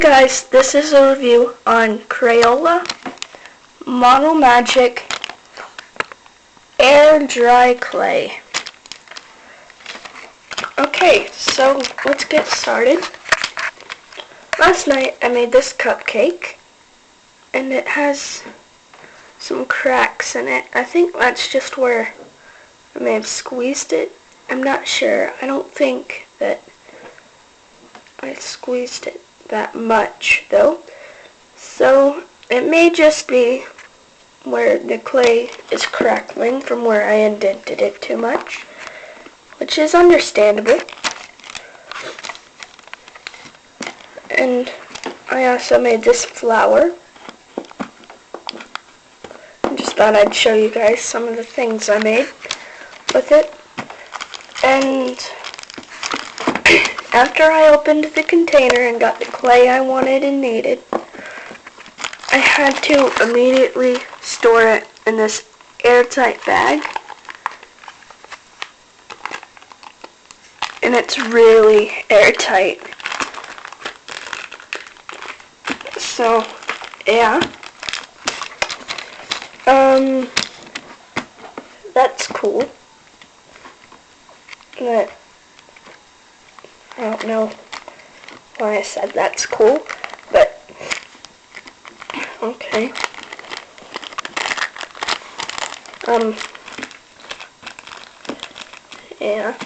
Guys, this is a review on Crayola Model Magic Air Dry Clay. Okay, so let's get started. Last night I made this cupcake and it has some cracks in it. I think that's just where I may have squeezed it. I'm not sure. I don't think that I squeezed it that much though, so it may just be where the clay is crackling from where I indented it too much, which is understandable. And I also made this flower. I just thought I'd show you guys some of the things I made with it. And after I opened the container and got the clay I wanted and needed, I had to immediately store it in this airtight bag. And it's really airtight. So, yeah. That's cool. But I don't know why I said that's cool, but okay. Yeah.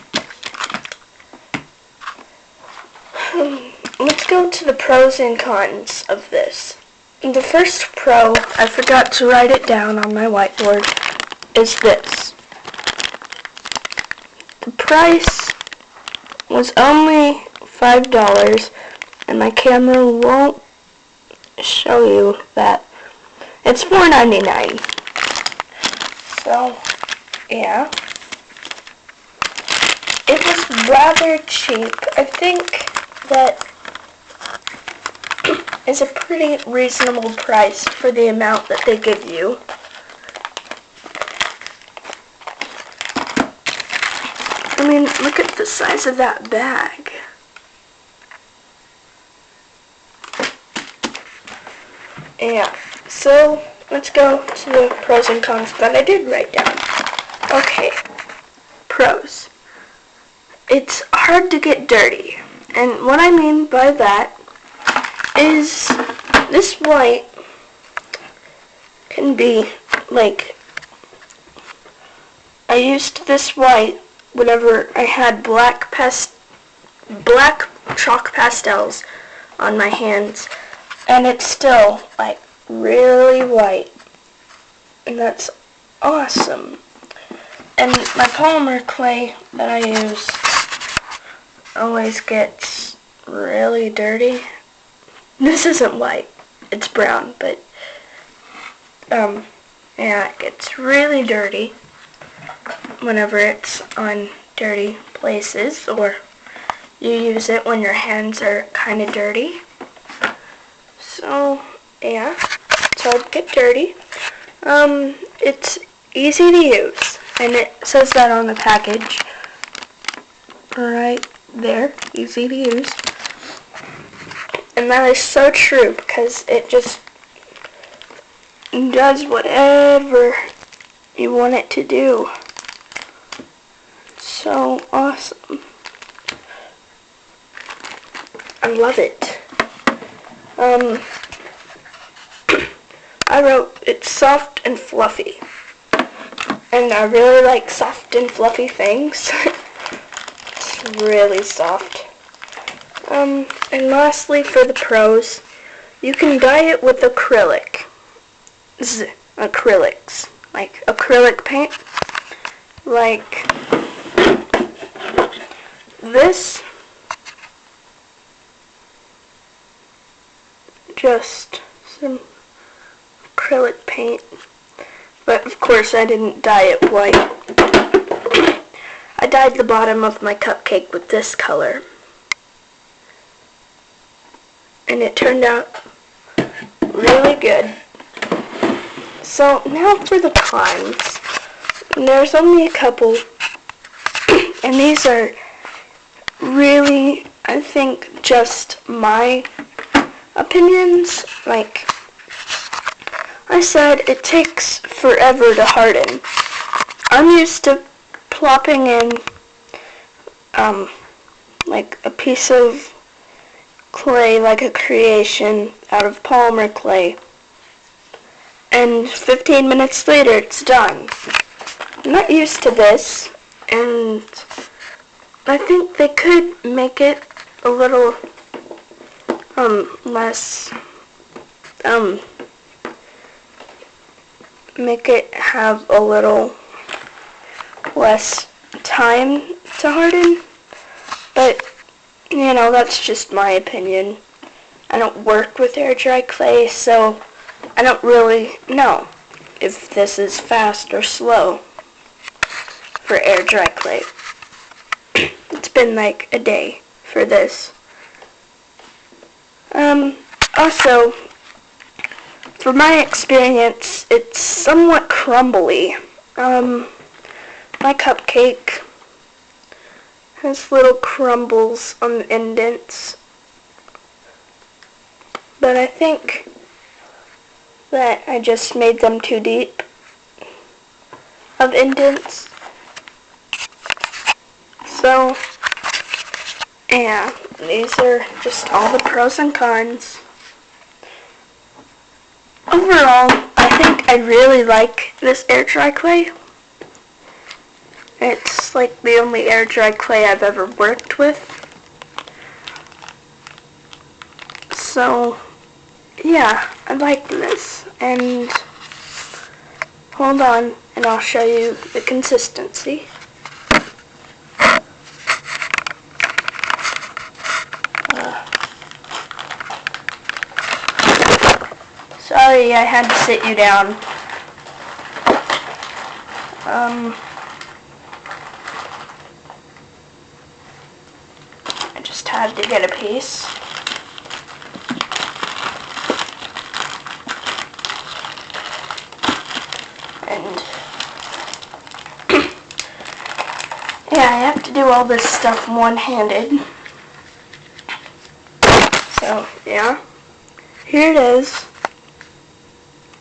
Let's go to the pros and cons of this. The first pro, I forgot to write it down on my whiteboard, is this. The price was only $5, and my camera won't show you that. It's $4.99. So, yeah. It was rather cheap. I think that is a pretty reasonable price for the amount that they give you. I mean, look at the size of that bag. Yeah, so let's go to the pros and cons that I did write down. Okay, pros. It's hard to get dirty. And what I mean by that is this white can be like, I used this white whenever I had black chalk pastels on my hands, and it's still like really white, and that's awesome. And my polymer clay that I use always gets really dirty. This isn't white, it's brown, but yeah, it gets really dirty whenever it's on dirty places, or you use it when your hands are kind of dirty. So, yeah, so it'd get dirty. It's easy to use, and it says that on the package right there, easy to use. And that is so true, because it just does whatever you want it to do. So awesome. I love it. I wrote, it's soft and fluffy. And I really like soft and fluffy things. It's really soft. And lastly, for the pros, you can dye it with acrylics, like acrylic paint, like this, just some acrylic paint, but of course I didn't dye it white. I dyed the bottom of my cupcake with this color, and it turned out really good. So now for the cons. There's only a couple, and these are really, I think, just my opinions, like I said, it takes forever to harden. I'm used to plopping in like a piece of clay, like a creation out of polymer clay, and 15 minutes later it's done. I'm not used to this, and I think they could make it a little less make it have a little less time to harden, but you know, that's just my opinion. I don't work with air dry clay, so I don't really know if this is fast or slow for air dry clay. It's been like a day for this. Also, for my experience, it's somewhat crumbly. My cupcake has little crumbles on the indents, but I think that I just made them too deep of indents. So, yeah, these are just all the pros and cons. Overall, I think I really like this air dry clay. It's like the only air dry clay I've ever worked with. So, yeah, I like this. And hold on, and I'll show you the consistency. Sorry, I had to sit you down. I just had to get a piece. And yeah, I have to do all this stuff one-handed. So, yeah, here it is.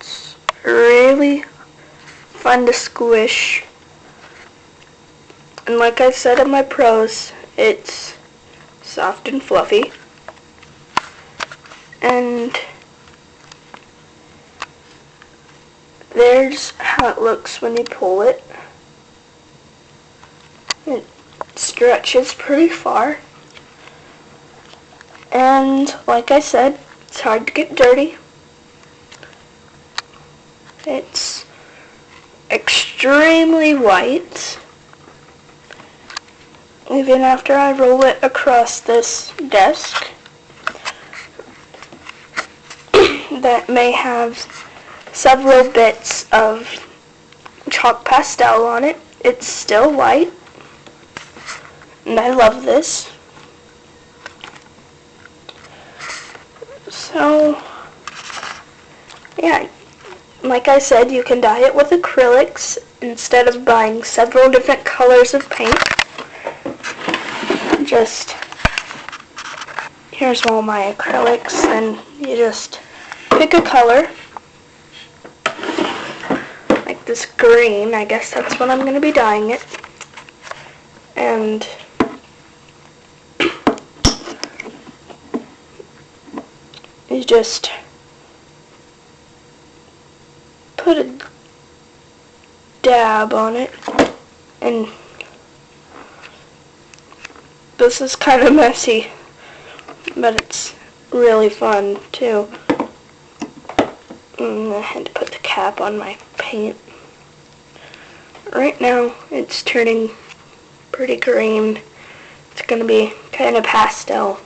It's really fun to squish. And like I said in my pros, it's soft and fluffy. And there's how it looks when you pull it. It stretches pretty far. And like I said, it's hard to get dirty. It's extremely white. Even after I roll it across this desk that may have several bits of chalk pastel on it, it's still white. And I love this. So, yeah, like I said, you can dye it with acrylics instead of buying several different colors of paint. Just, here's all my acrylics, and you just pick a color, like this green. I guess that's what I'm going to be dyeing it. And you just put a dab on it, and this is kind of messy, but it's really fun too. I had to put the cap on my paint. Right now it's turning pretty green. It's going to be kind of pastel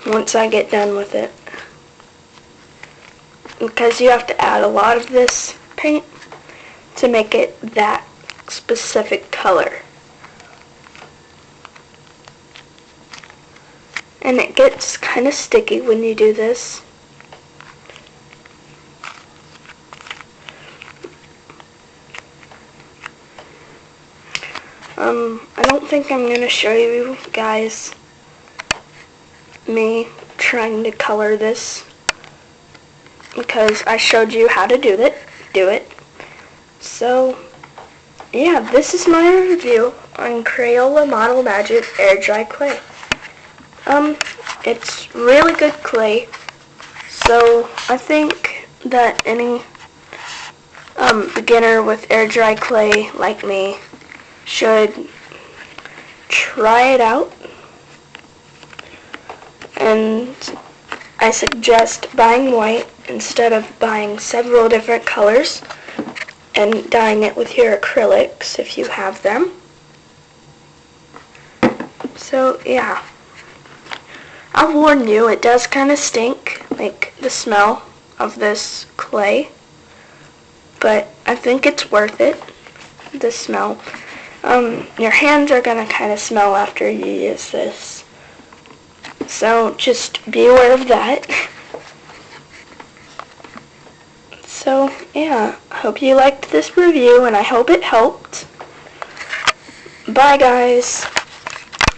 once I get done with it, because you have to add a lot of this paint to make it that specific color. And it gets kind of sticky when you do this. I don't think I'm going to show you guys me trying to color this because I showed you how to do it. So, yeah, this is my review on Crayola Model Magic Air Dry Clay. It's really good clay, so I think that any beginner with air dry clay like me should try it out. And I suggest buying white instead of buying several different colors and dyeing it with your acrylics if you have them. So yeah, I'll warn you, it does kind of stink, like the smell of this clay, but I think it's worth it, the smell. Your hands are going to kind of smell after you use this, so just be aware of that. So yeah, I hope you liked this review and I hope it helped. Bye guys.